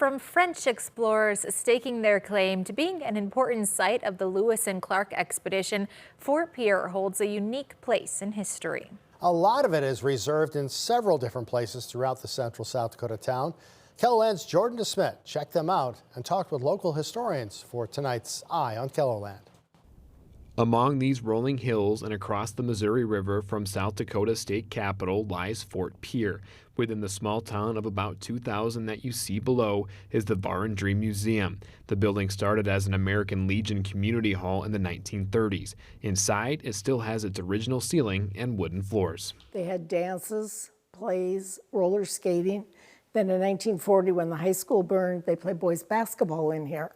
from French explorers staking their claim to being an important site of the Lewis and Clark expedition, Fort Pierre holds a unique place in history. A lot of it is reserved in several different places throughout the central South Dakota town. KELOLAND's Jordan DeSmit checked them out and talked with local historians for tonight's Eye on KELOLAND. Among these rolling hills and across the Missouri River from South Dakota state capital lies Fort Pierre. Within the small town of about 2,000 that you see below is the Varandry Museum. The building started as an American Legion community hall in the 1930s. Inside, it still has its original ceiling and wooden floors. They had dances, plays, roller skating. Then in 1940, when the high school burned, they played boys basketball in here.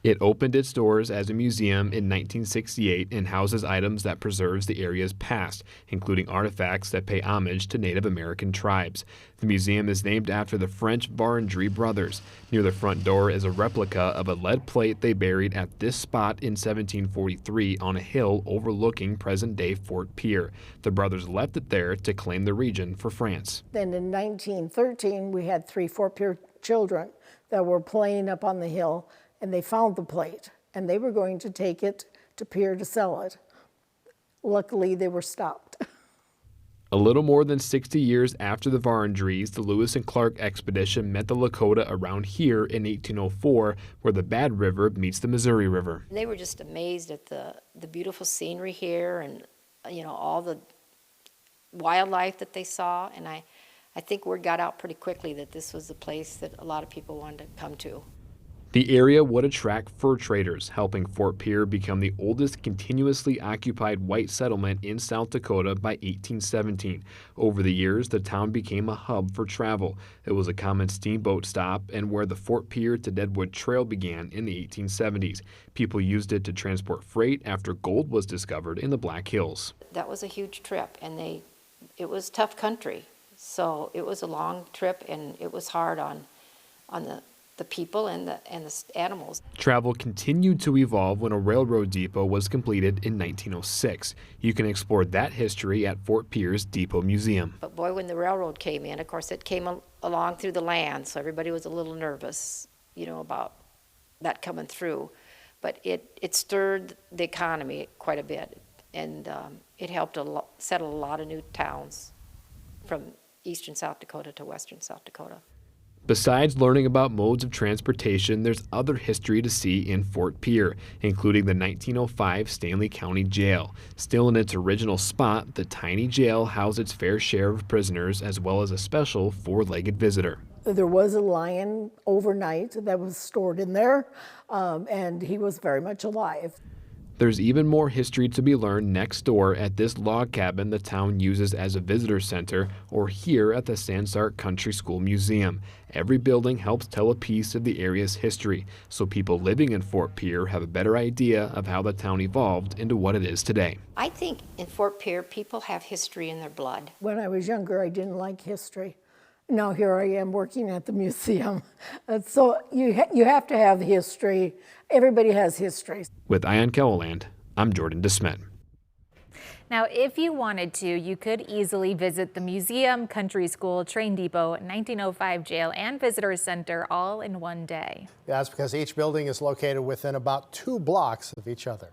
It opened its doors as a museum in 1968 and houses items that preserves the area's past, including artifacts that pay homage to Native American tribes. The museum is named after the French Varandry brothers. Near the front door is a replica of a lead plate they buried at this spot in 1743 on a hill overlooking present-day Fort Pierre. The brothers left it there to claim the region for France. Then in 1913, we had 3 Fort Pierre children that were playing up on the hill, and they found the plate, and they were going to take it to Pierre to sell it. Luckily, they were stopped. A little more than 60 years after the Varandrys, the Lewis and Clark expedition met the Lakota around here in 1804, where the Bad River meets the Missouri River. They were just amazed at the beautiful scenery here and, you know, all the wildlife that they saw. And I think word got out pretty quickly that this was the place that a lot of people wanted to come to. The area would attract fur traders, helping Fort Pierre become the oldest continuously occupied white settlement in South Dakota by 1817. Over the years, the town became a hub for travel. It was a common steamboat stop and where the Fort Pierre to Deadwood Trail began in the 1870s. People used it to transport freight after gold was discovered in the Black Hills. That was a huge trip, and it was tough country. So it was a long trip, and it was hard on the people and the animals. Travel continued to evolve when a railroad depot was completed in 1906. You can explore that history at Fort Pierre's Depot Museum. But boy, when the railroad came in, of course, it came along through the land, so everybody was a little nervous, you know, about that coming through. But it stirred the economy quite a bit, and it helped settle a lot of new towns from eastern South Dakota to western South Dakota. Besides learning about modes of transportation, there's other history to see in Fort Pierre, including the 1905 Stanley County Jail. Still in its original spot, the tiny jail housed its fair share of prisoners as well as a special 4-legged visitor. There was a lion overnight that was stored in there, and he was very much alive. There's even more history to be learned next door at this log cabin the town uses as a visitor center, or here at the Sansart Country School Museum. Every building helps tell a piece of the area's history, so people living in Fort Pierre have a better idea of how the town evolved into what it is today. I think in Fort Pierre, people have history in their blood. When I was younger, I didn't like history. Now here I am working at the museum. So you have to have history. Everybody has history. With Eye on KELOLAND, I'm Jordan DeSmit. Now, if you wanted to, you could easily visit the museum, country school, train depot, 1905 jail, and visitor center all in one day. That's because each building is located within about 2 blocks of each other.